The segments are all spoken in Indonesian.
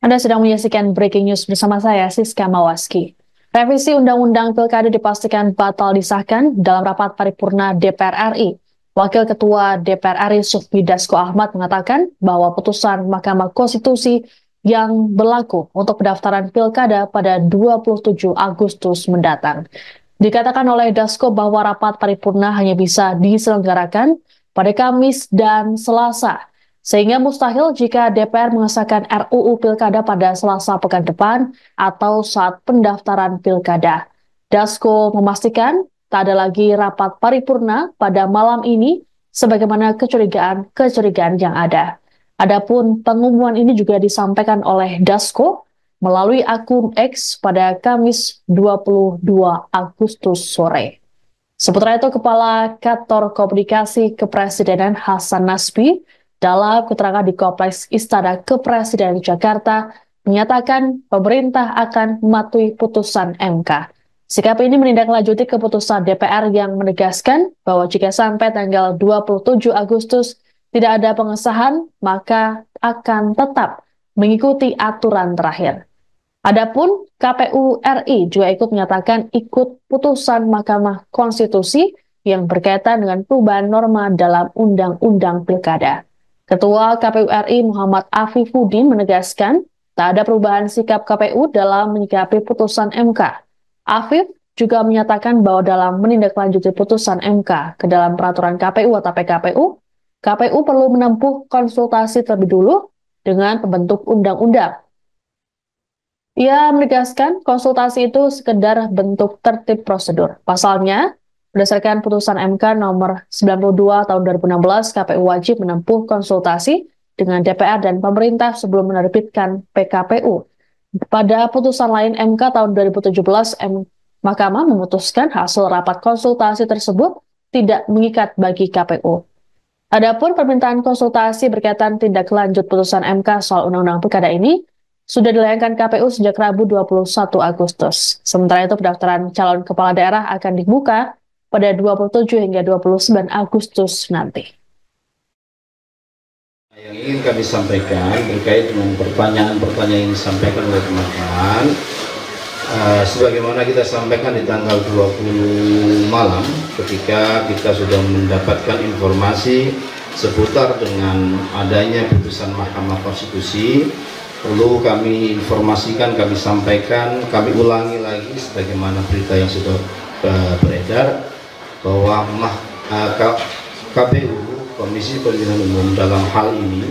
Anda sedang menyaksikan Breaking News bersama saya, Siska Mawaski. Revisi Undang-Undang Pilkada dipastikan batal disahkan dalam rapat paripurna DPR RI. Wakil Ketua DPR RI Sufmi Dasko Ahmad mengatakan bahwa putusan Mahkamah Konstitusi yang berlaku untuk pendaftaran Pilkada pada 27 Agustus mendatang. Dikatakan oleh Dasko bahwa rapat paripurna hanya bisa diselenggarakan pada Kamis dan Selasa, sehingga mustahil jika DPR mengesahkan RUU Pilkada pada Selasa pekan depan atau saat pendaftaran Pilkada. Dasko memastikan tak ada lagi rapat paripurna pada malam ini sebagaimana kecurigaan yang ada. Adapun pengumuman ini juga disampaikan oleh Dasko melalui akun X pada Kamis 22 Agustus sore. Sementara itu, Kepala Kantor Komunikasi Kepresidenan Hasan Nasbi dalam keterangan di Kompleks Istana Kepresidenan Jakarta menyatakan pemerintah akan mematuhi putusan MK. Sikap ini menindaklanjuti keputusan DPR yang menegaskan bahwa jika sampai tanggal 27 Agustus tidak ada pengesahan, maka akan tetap mengikuti aturan terakhir. Adapun KPU RI juga ikut menyatakan ikut putusan Mahkamah Konstitusi yang berkaitan dengan perubahan norma dalam Undang-Undang Pilkada. Ketua KPU RI Muhammad Afifuddin menegaskan tak ada perubahan sikap KPU dalam menyikapi putusan MK. Afif juga menyatakan bahwa dalam menindaklanjuti putusan MK ke dalam peraturan KPU atau PKPU, KPU perlu menempuh konsultasi terlebih dulu dengan pembentuk undang-undang. Ia menegaskan konsultasi itu sekedar bentuk tertib prosedur. Pasalnya, berdasarkan putusan MK nomor 92 tahun 2016, KPU wajib menempuh konsultasi dengan DPR dan pemerintah sebelum menerbitkan PKPU. Pada putusan lain MK tahun 2017, Mahkamah memutuskan hasil rapat konsultasi tersebut tidak mengikat bagi KPU. Adapun permintaan konsultasi berkaitan tindak lanjut putusan MK soal Undang-Undang Pilkada ini sudah dilayangkan KPU sejak Rabu 21 Agustus. Sementara itu pendaftaran calon kepala daerah akan dibuka pada 27 hingga 29 Agustus nanti. Yang ingin kami sampaikan terkait dengan pertanyaan-pertanyaan yang disampaikan oleh teman-teman, sebagaimana kita sampaikan di tanggal 20 malam ketika kita sudah mendapatkan informasi seputar dengan adanya putusan Mahkamah Konstitusi, perlu kami informasikan, kami sampaikan, kami ulangi lagi sebagaimana berita yang sudah beredar bahwa KPU, Komisi Pemilihan Umum dalam hal ini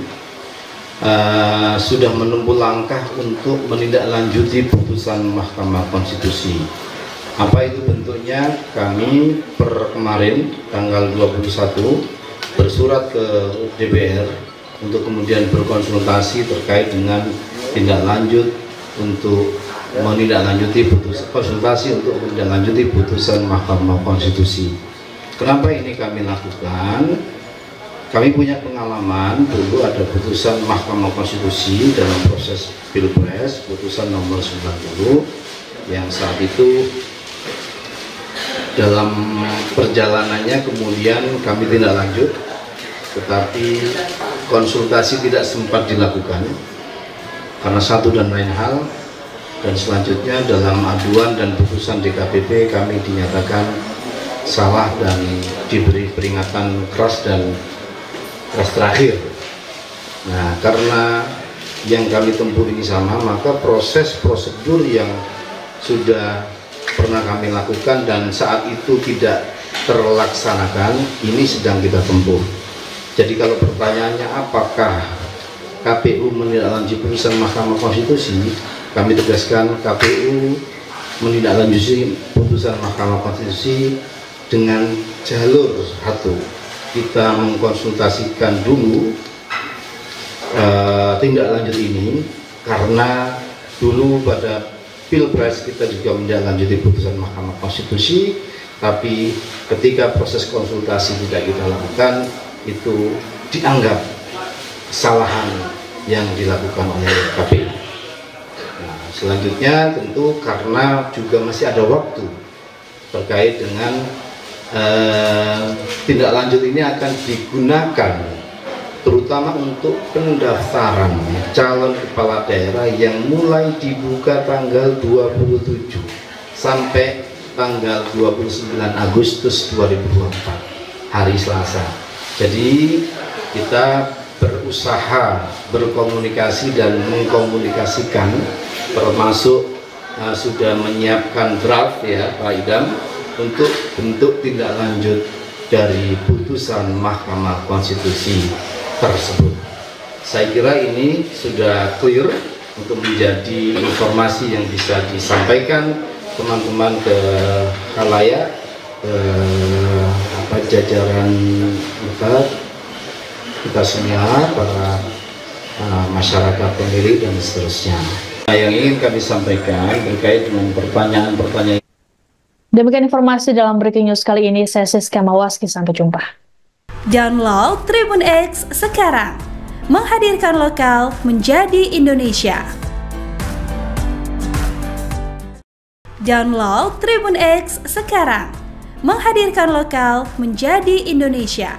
sudah menempuh langkah untuk menindaklanjuti putusan Mahkamah Konstitusi. Apa itu bentuknya? Kami per kemarin tanggal 21 bersurat ke DPR untuk kemudian berkonsultasi terkait dengan tindak lanjut untuk menindaklanjuti putusan Mahkamah Konstitusi. Kenapa ini kami lakukan? Kami punya pengalaman dulu ada putusan Mahkamah Konstitusi dalam proses Pilpres, putusan nomor 90 yang saat itu dalam perjalanannya kemudian kami tindak lanjut, tetapi konsultasi tidak sempat dilakukan karena satu dan lain hal, dan selanjutnya dalam aduan dan putusan DKPP kami dinyatakan salah dan diberi peringatan keras terakhir. Nah, karena yang kami tempuh ini sama, maka proses prosedur yang sudah pernah kami lakukan dan saat itu tidak terlaksanakan, ini sedang kita tempuh. Jadi kalau pertanyaannya apakah KPU menindaklanjuti putusan Mahkamah Konstitusi, kami tegaskan KPU menindaklanjuti putusan Mahkamah Konstitusi dengan jalur satu. Kita mengkonsultasikan dulu tindak lanjut ini karena dulu pada Pilpres kita juga menindaklanjuti putusan Mahkamah Konstitusi, tapi ketika proses konsultasi tidak kita lakukan, itu dianggap kesalahan yang dilakukan oleh KPU. Nah, selanjutnya tentu karena juga masih ada waktu terkait dengan tindak lanjut ini akan digunakan terutama untuk pendaftaran calon kepala daerah yang mulai dibuka tanggal 27 sampai tanggal 29 Agustus 2024 hari Selasa. Jadi kita berusaha berkomunikasi dan mengkomunikasikan, termasuk sudah menyiapkan draft ya Pak Idam untuk bentuk tindak lanjut dari putusan Mahkamah Konstitusi tersebut. Saya kira ini sudah clear untuk menjadi informasi yang bisa disampaikan teman-teman ke khalayak, jajaran kita semua, para masyarakat pemilih dan seterusnya. Yang ingin kami sampaikan terkait dengan pertanyaan-pertanyaan. Demikian informasi dalam Breaking News kali ini. Saya Siska Mawaski, sampai jumpa. Download Tribun X sekarang, menghadirkan lokal menjadi Indonesia. Download Tribun X sekarang, menghadirkan lokal menjadi Indonesia.